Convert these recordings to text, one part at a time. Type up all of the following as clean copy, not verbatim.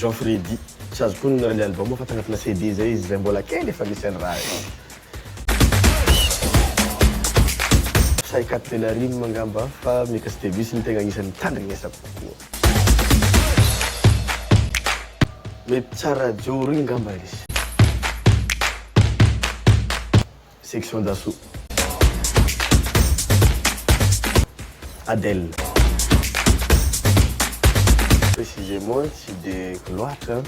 Jean Freddy tsy azo koa ny album fa tagnatina CD zay izy zay mbola kely efa misy ny raha Psychiatre de la rime mangamba fa Mikas Davis ny tegna agnisan'ny tandrignesako kokoa mety tsara joro igny ngamba izy section d'assaut Adèle précisément tsy de loatra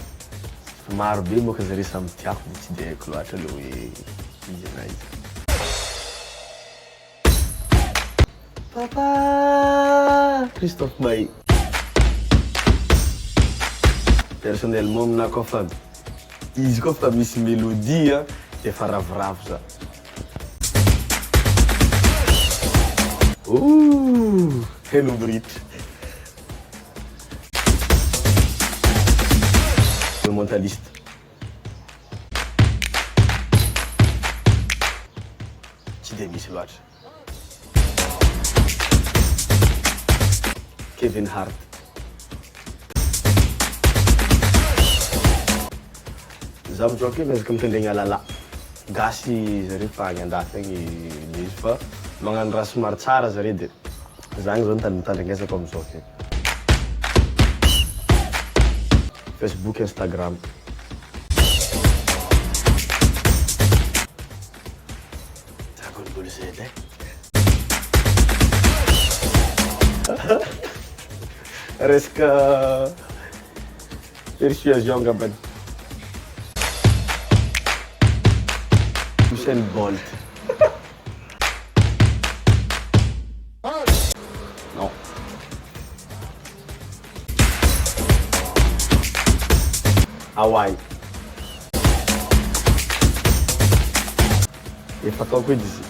maro be moka zare samy tiako tsy de haiko loatra le hoe izy Papa Christophe Bay personnellement amina koa fa izy koa fa misy mélodie efa ravoravo za Hello Brit le mentaliste tsy de misy loatra Kevin Hart za mijoka io miezaka mitendregna lala gasy zare fa agny andafy agny izy fa magnano raha somary tsara zare de zagny zao mitandregnesako amizao Facebook, Instagram Dragon Ball Z resaka persuasion ngambany Usain Bolt non Hawaii efa ataoko edy izy